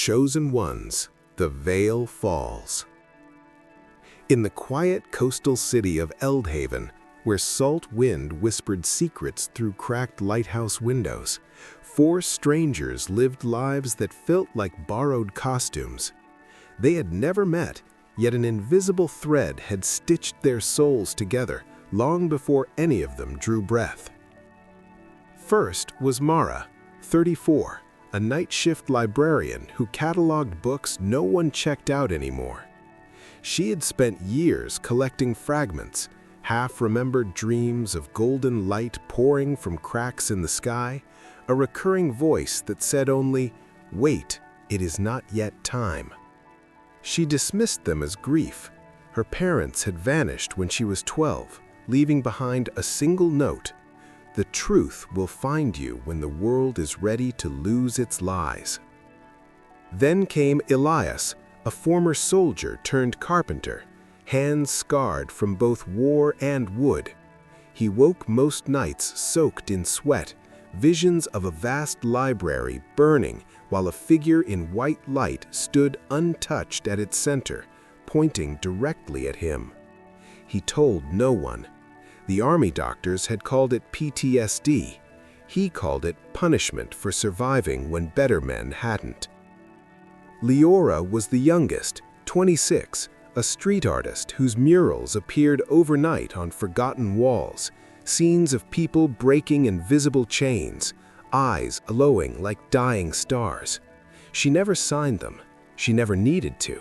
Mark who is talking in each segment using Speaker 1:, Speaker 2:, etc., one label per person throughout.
Speaker 1: Chosen Ones, the Veil Falls. In the quiet coastal city of Eldhaven, where salt wind whispered secrets through cracked lighthouse windows, 4 strangers lived lives that felt like borrowed costumes. They had never met, yet an invisible thread had stitched their souls together long before any of them drew breath. First was Mara, 34, a night shift librarian who cataloged books no one checked out anymore. She had spent years collecting fragments, half-remembered dreams of golden light pouring from cracks in the sky, a recurring voice that said only, "Wait, it is not yet time." She dismissed them as grief. Her parents had vanished when she was 12, leaving behind a single note: "The truth will find you when the world is ready to lose its lies." Then came Elias, a former soldier turned carpenter, hands scarred from both war and wood. He woke most nights soaked in sweat, visions of a vast library burning while a figure in white light stood untouched at its center, pointing directly at him. He told no one. The army doctors had called it PTSD. He called it punishment for surviving when better men hadn't. Leora was the youngest, 26, a street artist whose murals appeared overnight on forgotten walls, scenes of people breaking invisible chains, eyes glowing like dying stars. She never signed them. She never needed to.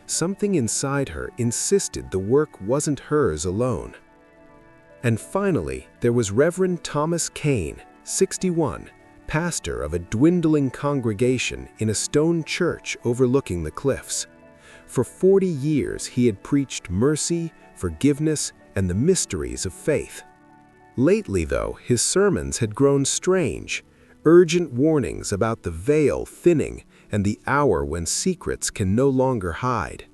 Speaker 1: Something inside her insisted the work wasn't hers alone. And finally, there was Reverend Thomas Kane, 61, pastor of a dwindling congregation in a stone church overlooking the cliffs. For 40 years, he had preached mercy, forgiveness, and the mysteries of faith. Lately, though, his sermons had grown strange, urgent warnings about the veil thinning and the hour when secrets can no longer hide.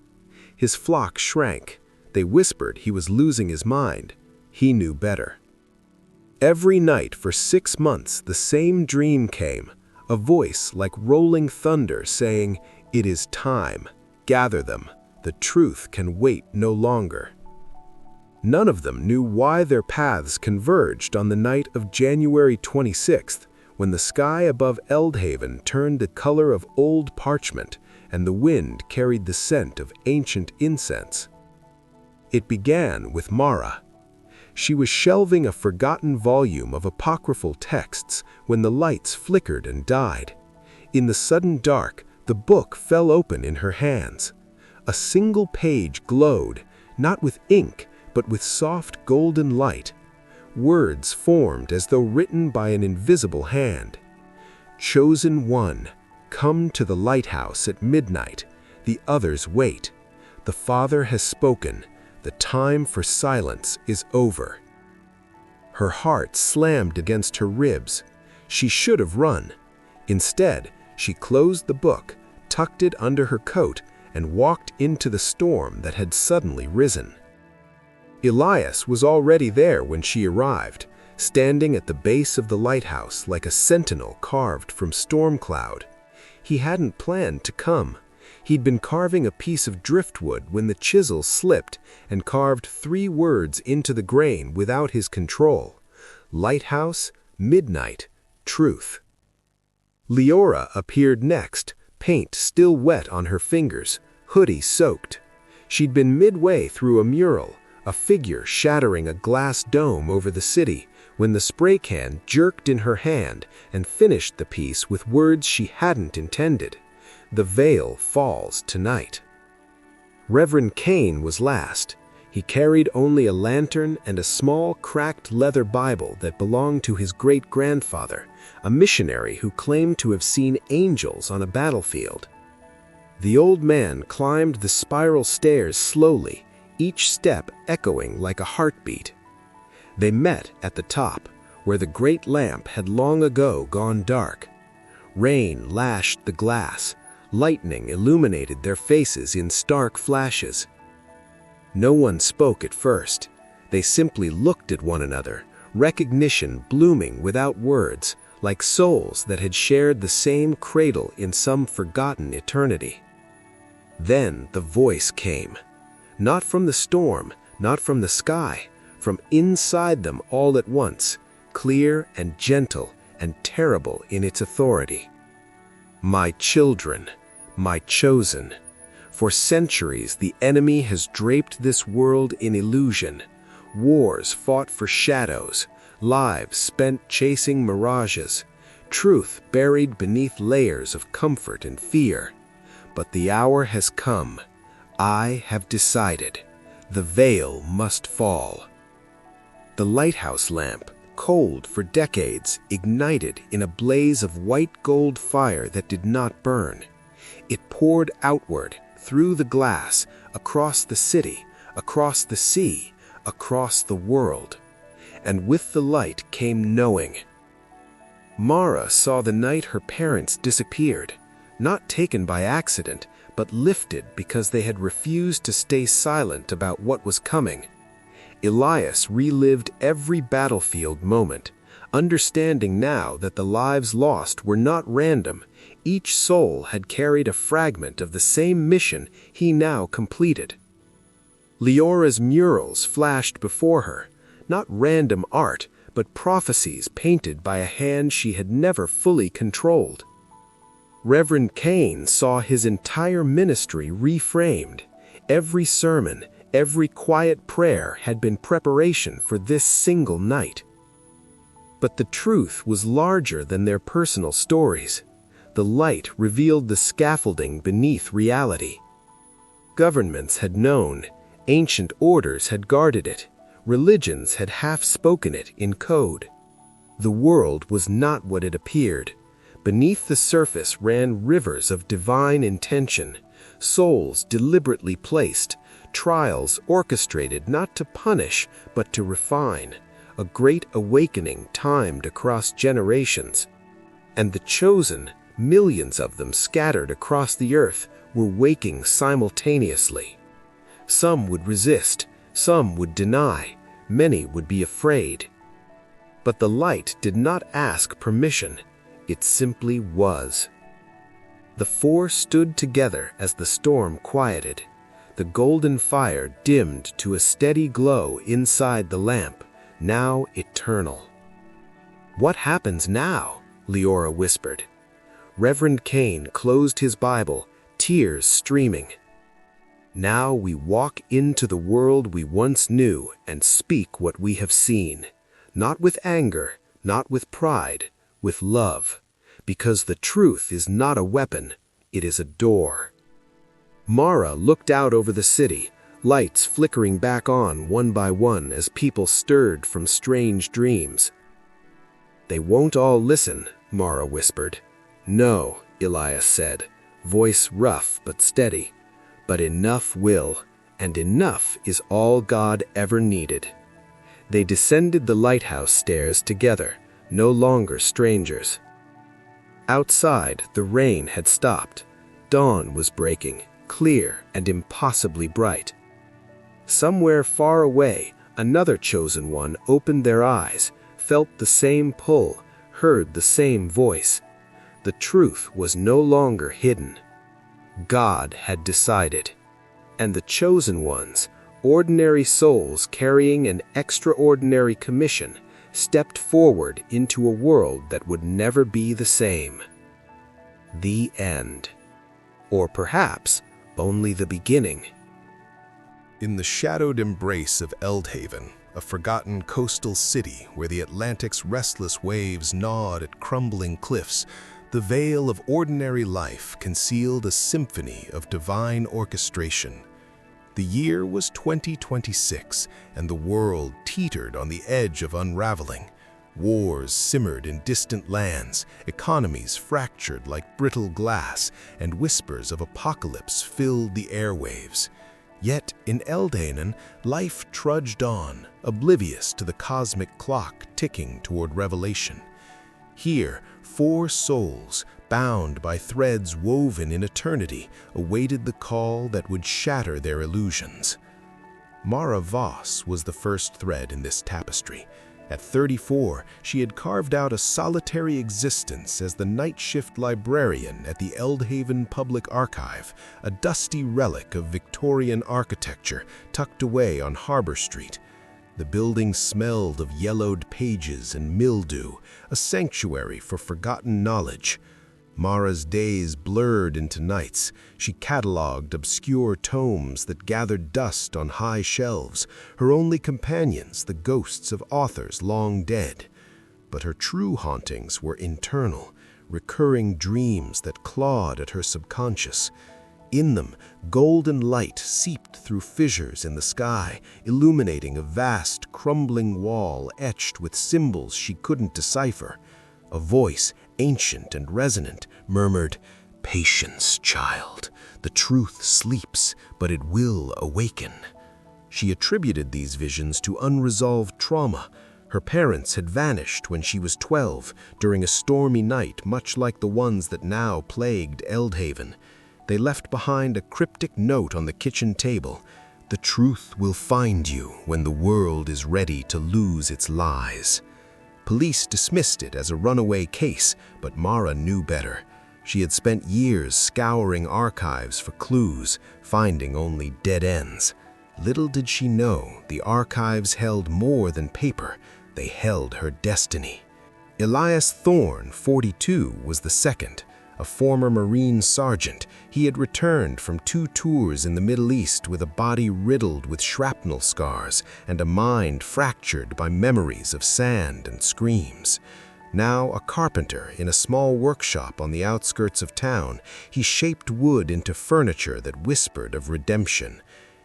Speaker 1: His flock shrank. They whispered he was losing his mind. He knew better. Every night for 6 months, the same dream came, a voice like rolling thunder saying, "It is time. Gather them. The truth can wait no longer." None of them knew why their paths converged on the night of January 26th, when the sky above Eldhaven turned the color of old parchment and the wind carried the scent of ancient incense. It began with Mara. She was shelving a forgotten volume of apocryphal texts when the lights flickered and died. In the sudden dark, the book fell open in her hands. A single page glowed, not with ink, but with soft golden light. Words formed as though written by an invisible hand. "Chosen one, come to the lighthouse at midnight. The others wait. The Father has spoken. The time for silence is over." Her heart slammed against her ribs. She should have run. Instead, she closed the book, tucked it under her coat, and walked into the storm that had suddenly risen. Elias was already there when she arrived, standing at the base of the lighthouse like a sentinel carved from storm cloud. He hadn't planned to come. He'd been carving a piece of driftwood when the chisel slipped and carved 3 words into the grain without his control: Lighthouse, Midnight, Truth. Leora appeared next, paint still wet on her fingers, hoodie soaked. She'd been midway through a mural, a figure shattering a glass dome over the city, when the spray can jerked in her hand and finished the piece with words she hadn't intended: "The veil falls tonight." Reverend Kane was last. He carried only a lantern and a small, cracked leather Bible that belonged to his great-grandfather, a missionary who claimed to have seen angels on a battlefield. The old man climbed the spiral stairs slowly, each step echoing like a heartbeat. They met at the top, where the great lamp had long ago gone dark. Rain lashed the glass. Lightning illuminated their faces in stark flashes. No one spoke at first. They simply looked at one another, recognition blooming without words, like souls that had shared the same cradle in some forgotten eternity. Then the voice came, not from the storm, not from the sky, from inside them all at once, clear and gentle and terrible in its authority. My children, my chosen. For centuries the enemy has draped this world in illusion, wars fought for shadows, lives spent chasing mirages, truth buried beneath layers of comfort and fear. But the hour has come. I have decided. The veil must fall. The lighthouse lamp, cold for decades, ignited in a blaze of white gold fire that did not burn. It poured outward, through the glass, across the city, across the sea, across the world. And with the light came knowing. Mara saw the night her parents disappeared, not taken by accident, but lifted because they had refused to stay silent about what was coming. Elias relived every battlefield moment, understanding now that the lives lost were not random. Each soul had carried a fragment of the same mission he now completed. Leora's murals flashed before her, not random art, but prophecies painted by a hand she had never fully controlled. Reverend Cain saw his entire ministry reframed. Every sermon, every quiet prayer had been preparation for this single night. But the truth was larger than their personal stories. The light revealed the scaffolding beneath reality. Governments had known, ancient orders had guarded it, religions had half-spoken it in code. The world was not what it appeared. Beneath the surface ran rivers of divine intention, souls deliberately placed, trials orchestrated not to punish but to refine, a great awakening timed across generations. And the chosen, millions of them scattered across the earth, were waking simultaneously. Some would resist, some would deny, many would be afraid. But the light did not ask permission, it simply was. The four stood together as the storm quieted. The golden fire dimmed to a steady glow inside the lamp, now eternal. "What happens now?" Leora whispered. Reverend Cain closed his Bible, tears streaming. "Now we walk into the world we once knew and speak what we have seen, not with anger, not with pride, with love, because the truth is not a weapon, it is a door." Mara looked out over the city, lights flickering back on one by one as people stirred from strange dreams. "They won't all listen," Mara whispered. "No," Elias said, voice rough but steady. "But enough will, and enough is all God ever needed." They descended the lighthouse stairs together, no longer strangers. Outside, the rain had stopped. Dawn was breaking, clear and impossibly bright. Somewhere far away, another chosen one opened their eyes, felt the same pull, heard the same voice. The truth was no longer hidden. God had decided. And the chosen ones, ordinary souls carrying an extraordinary commission, stepped forward into a world that would never be the same. The end. Or perhaps only the beginning.
Speaker 2: In the shadowed embrace of Eldhaven, a forgotten coastal city where the Atlantic's restless waves gnawed at crumbling cliffs, the veil of ordinary life concealed a symphony of divine orchestration. The year was 2026, and the world teetered on the edge of unraveling. Wars simmered in distant lands, economies fractured like brittle glass, and whispers of apocalypse filled the airwaves. Yet in Eldhaven, life trudged on, oblivious to the cosmic clock ticking toward revelation. Here, 4 souls, bound by threads woven in eternity, awaited the call that would shatter their illusions. Mara Voss was the first thread in this tapestry. At 34, she had carved out a solitary existence as the night shift librarian at the Eldhaven Public Archive, a dusty relic of Victorian architecture tucked away on Harbor Street. The building smelled of yellowed pages and mildew, a sanctuary for forgotten knowledge. Mara's days blurred into nights. She catalogued obscure tomes that gathered dust on high shelves, her only companions the ghosts of authors long dead. But her true hauntings were internal, recurring dreams that clawed at her subconscious. In them, golden light seeped through fissures in the sky, illuminating a vast, crumbling wall etched with symbols she couldn't decipher. A voice, ancient and resonant, murmured, "Patience, child. The truth sleeps, but it will awaken." She attributed these visions to unresolved trauma. Her parents had vanished when she was 12, during a stormy night much like the ones that now plagued Eldhaven. They left behind a cryptic note on the kitchen table. "The truth will find you when the world is ready to lose its lies." Police dismissed it as a runaway case, but Mara knew better. She had spent years scouring archives for clues, finding only dead ends. Little did she know the archives held more than paper. They held her destiny. Elias Thorne, 42, was the second. A former Marine sergeant, he had returned from 2 tours in the Middle East with a body riddled with shrapnel scars and a mind fractured by memories of sand and screams. Now a carpenter in a small workshop on the outskirts of town, he shaped wood into furniture that whispered of redemption.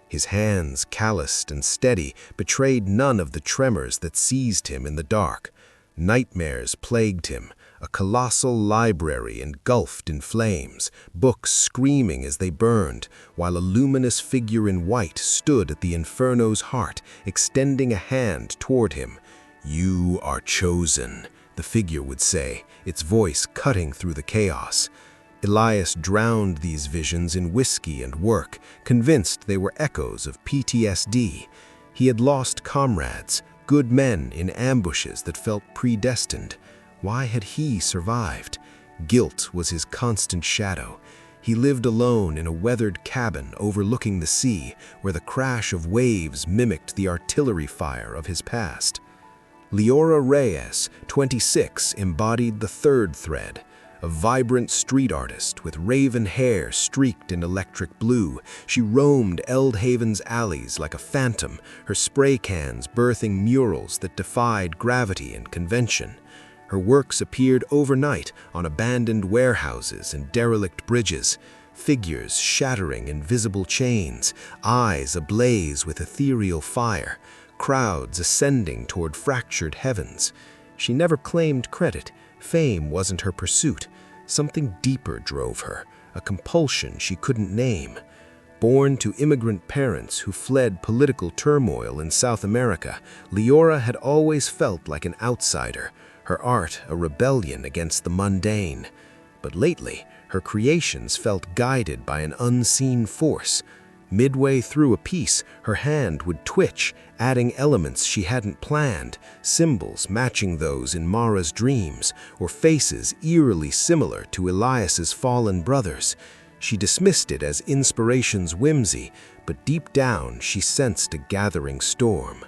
Speaker 2: His hands, calloused and steady, betrayed none of the tremors that seized him in the dark. Nightmares plagued him. A colossal library engulfed in flames, books screaming as they burned, while a luminous figure in white stood at the inferno's heart, extending a hand toward him. "You are chosen," the figure would say, its voice cutting through the chaos. Elias drowned these visions in whiskey and work, convinced they were echoes of PTSD. He had lost comrades, good men in ambushes that felt predestined. Why had he survived? Guilt was his constant shadow. He lived alone in a weathered cabin overlooking the sea, where the crash of waves mimicked the artillery fire of his past. Leora Reyes, 26, embodied the third thread. A vibrant street artist with raven hair streaked in electric blue, she roamed Eldhaven's alleys like a phantom, her spray cans birthing murals that defied gravity and convention. Her works appeared overnight on abandoned warehouses and derelict bridges, figures shattering invisible chains, eyes ablaze with ethereal fire, crowds ascending toward fractured heavens. She never claimed credit. Fame wasn't her pursuit. Something deeper drove her, a compulsion she couldn't name. Born to immigrant parents who fled political turmoil in South America, Leora had always felt like an outsider, her art a rebellion against the mundane. But lately, her creations felt guided by an unseen force. Midway through a piece, her hand would twitch, adding elements she hadn't planned, symbols matching those in Mara's dreams, or faces eerily similar to Elias's fallen brothers. She dismissed it as inspiration's whimsy, but deep down she sensed a gathering storm.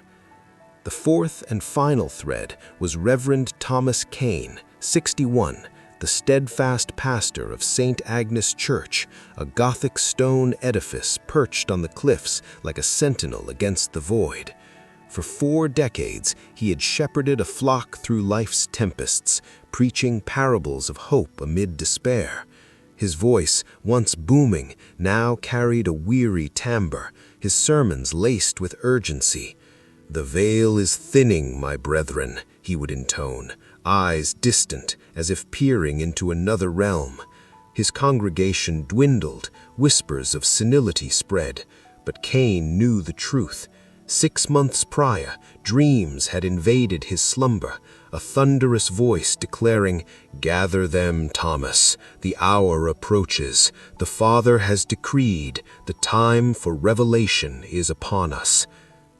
Speaker 2: The fourth and final thread was Reverend Thomas Kane, 61, the steadfast pastor of St. Agnes Church, a Gothic stone edifice perched on the cliffs like a sentinel against the void. For 4 decades, he had shepherded a flock through life's tempests, preaching parables of hope amid despair. His voice, once booming, now carried a weary timbre, his sermons laced with urgency. "The veil is thinning, my brethren," he would intone, eyes distant, as if peering into another realm. His congregation dwindled, whispers of senility spread, but Cain knew the truth. 6 months prior, dreams had invaded his slumber, a thunderous voice declaring, "Gather them, Thomas, the hour approaches. The Father has decreed, the time for revelation is upon us."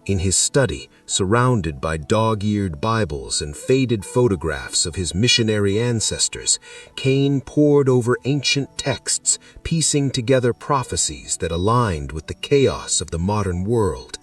Speaker 2: In his study, surrounded by dog-eared Bibles and faded photographs of his missionary ancestors, Cain pored over ancient texts, piecing together prophecies that aligned with the chaos of the modern world.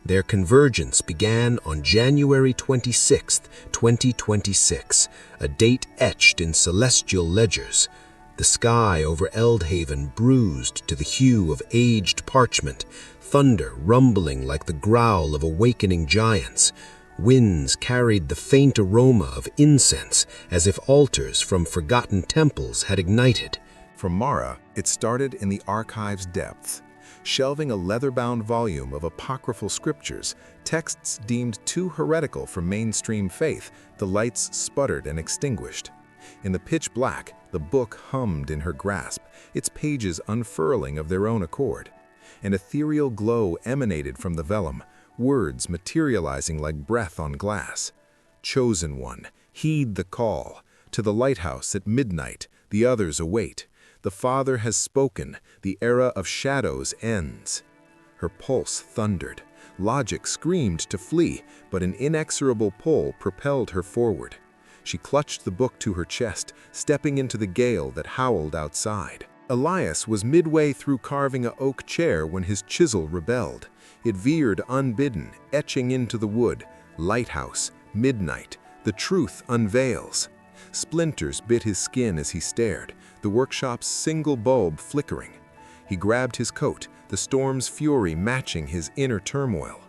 Speaker 2: Their convergence began on January 26, 2026, a date etched in celestial ledgers. The sky over Eldhaven bruised to the hue of aged parchment, thunder rumbling like the growl of awakening giants. Winds carried the faint aroma of incense, as if altars from forgotten temples had ignited.
Speaker 1: For Mara, it started in the archive's depths. Shelving a leather-bound volume of apocryphal scriptures, texts deemed too heretical for mainstream faith, the lights sputtered and extinguished. In the pitch black, the book hummed in her grasp, its pages unfurling of their own accord. An ethereal glow emanated from the vellum, words materializing like breath on glass. Chosen one, heed the call. To the lighthouse at midnight, the others await. The Father has spoken, the era of shadows ends. Her pulse thundered. Logic screamed to flee, but an inexorable pull propelled her forward. She clutched the book to her chest, stepping into the gale that howled outside. Elias was midway through carving an oak chair when his chisel rebelled. It veered unbidden, etching into the wood. Lighthouse, midnight, the truth unveils. Splinters bit his skin as he stared, the workshop's single bulb flickering. He grabbed his coat, the storm's fury matching his inner turmoil.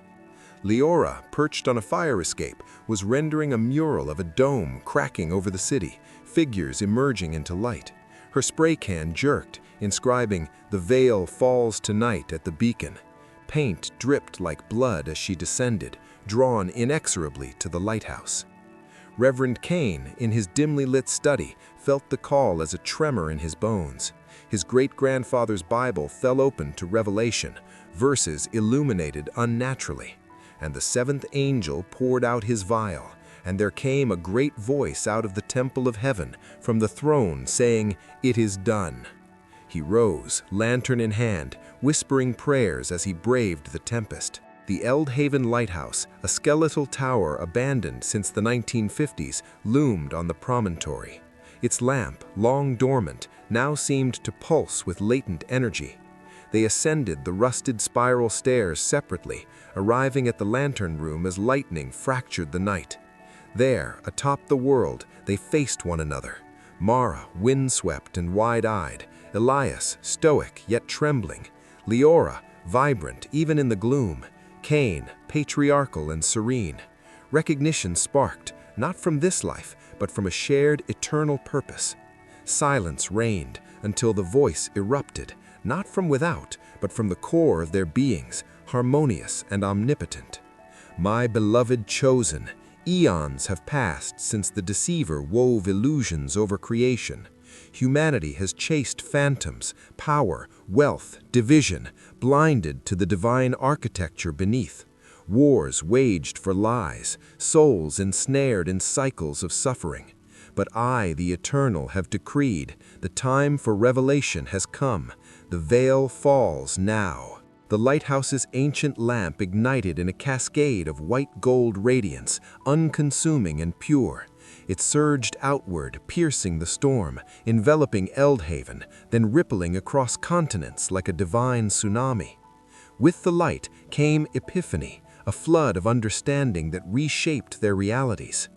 Speaker 1: Leora, perched on a fire escape, was rendering a mural of a dome cracking over the city, figures emerging into light. Her spray can jerked, inscribing, "The veil falls tonight at the beacon." Paint dripped like blood as she descended, drawn inexorably to the lighthouse. Reverend Cain, in his dimly lit study, felt the call as a tremor in his bones. His great-grandfather's Bible fell open to revelation, verses illuminated unnaturally. And the seventh angel poured out his vial, and there came a great voice out of the temple of heaven, from the throne, saying, "It is done." He rose, lantern in hand, whispering prayers as he braved the tempest. The Eldhaven Lighthouse, a skeletal tower abandoned since the 1950s, loomed on the promontory. Its lamp, long dormant, now seemed to pulse with latent energy. They ascended the rusted spiral stairs separately, arriving at the lantern room as lightning fractured the night. There, atop the world, they faced one another. Mara, windswept and wide-eyed. Elias, stoic yet trembling. Leora, vibrant even in the gloom. Cain, patriarchal and serene. Recognition sparked, not from this life, but from a shared eternal purpose. Silence reigned until the voice erupted, not from without, but from the core of their beings, harmonious and omnipotent. "My beloved chosen, eons have passed since the deceiver wove illusions over creation. Humanity has chased phantoms, power, wealth, division, blinded to the divine architecture beneath. Wars waged for lies, souls ensnared in cycles of suffering. But I, the Eternal, have decreed, the time for revelation has come. The veil falls now." The lighthouse's ancient lamp ignited in a cascade of white gold radiance, unconsuming and pure. It surged outward, piercing the storm, enveloping Eldhaven, then rippling across continents like a divine tsunami. With the light came epiphany, a flood of understanding that reshaped their realities.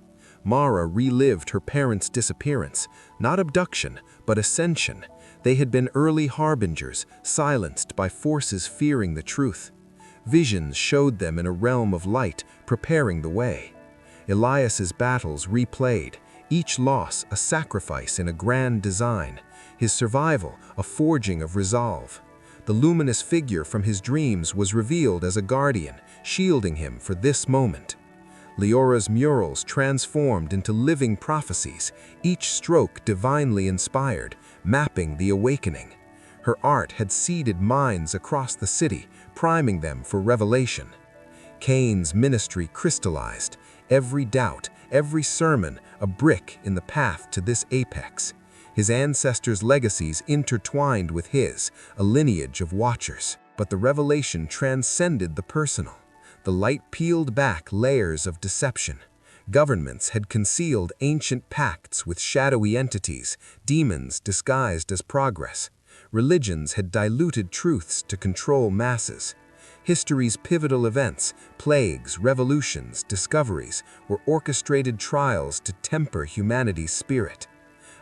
Speaker 1: Mara relived her parents' disappearance, not abduction, but ascension. They had been early harbingers, silenced by forces fearing the truth. Visions showed them in a realm of light, preparing the way. Elias's battles replayed, each loss a sacrifice in a grand design, his survival a forging of resolve. The luminous figure from his dreams was revealed as a guardian, shielding him for this moment. Leora's murals transformed into living prophecies, each stroke divinely inspired, mapping the awakening. Her art had seeded minds across the city, priming them for revelation. Cain's ministry crystallized, every doubt, every sermon, a brick in the path to this apex. His ancestors' legacies intertwined with his, a lineage of watchers. But the revelation transcended the personal.
Speaker 2: The light peeled back layers of deception. Governments had concealed ancient pacts with shadowy entities, demons disguised as progress. Religions had diluted truths to control masses. History's pivotal events, plagues, revolutions, discoveries, were orchestrated trials to temper humanity's spirit.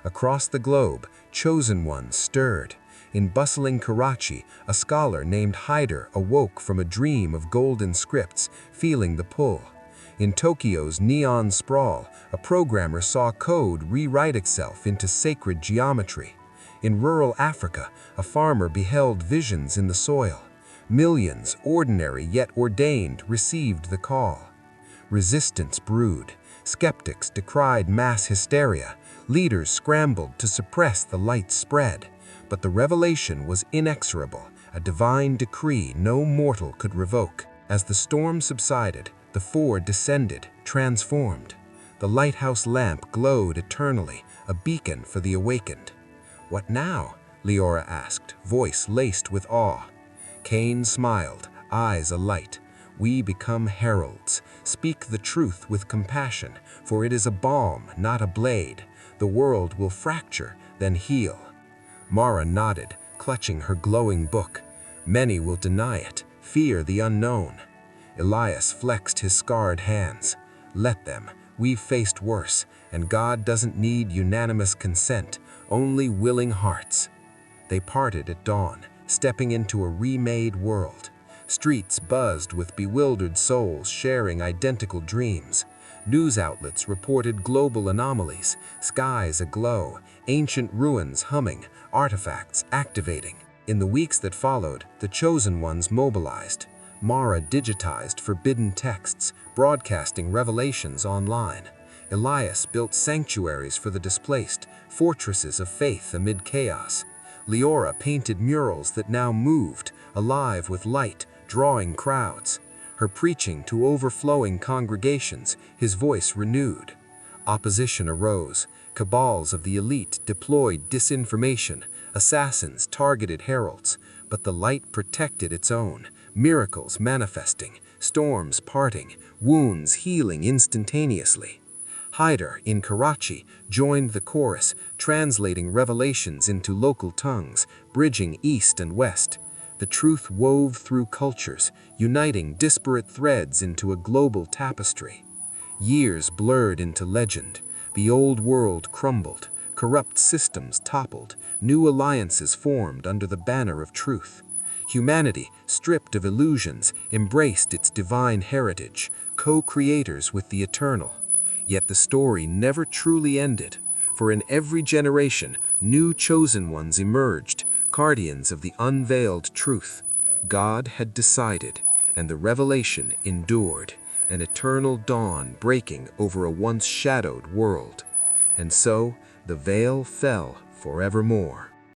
Speaker 2: Across the globe, chosen ones stirred. In bustling Karachi, a scholar named Hyder awoke from a dream of golden scripts, feeling the pull. In Tokyo's neon sprawl, a programmer saw code rewrite itself into sacred geometry. In rural Africa, a farmer beheld visions in the soil. Millions, ordinary yet ordained, received the call. Resistance brewed. Skeptics decried mass hysteria. Leaders scrambled to suppress the light's spread. But the revelation was inexorable, a divine decree no mortal could revoke. As the storm subsided, the four descended, transformed. The lighthouse lamp glowed eternally, a beacon for the awakened. "What now?" Leora asked, voice laced with awe. Cain smiled, eyes alight. "We become heralds. Speak the truth with compassion, for it is a balm, not a blade. The world will fracture, then heal." Mara nodded, clutching her glowing book. "Many will deny it, fear the unknown." Elias flexed his scarred hands. "Let them. We've faced worse, and God doesn't need unanimous consent, only willing hearts." They parted at dawn, stepping into a remade world. Streets buzzed with bewildered souls sharing identical dreams. News outlets reported global anomalies, skies aglow, ancient ruins humming, artifacts activating. In the weeks that followed, the chosen ones mobilized. Mara digitized forbidden texts, broadcasting revelations online. Elias built sanctuaries for the displaced, fortresses of faith amid chaos. Leora painted murals that now moved, alive with light, drawing crowds. Her preaching to overflowing congregations, his voice renewed. Opposition arose. Cabals of the elite deployed disinformation. Assassins targeted heralds. But the light protected its own. Miracles manifesting, storms parting, wounds healing instantaneously. Hyder, in Karachi, joined the chorus, translating revelations into local tongues, bridging east and west. The truth wove through cultures, uniting disparate threads into a global tapestry. Years blurred into legend. The old world crumbled, corrupt systems toppled, new alliances formed under the banner of truth. Humanity, stripped of illusions, embraced its divine heritage, co-creators with the eternal. Yet the story never truly ended, for in every generation, new chosen ones emerged, guardians of the unveiled truth. God had decided, and the revelation endured, an eternal dawn breaking over a once shadowed world. And so, the veil fell forevermore.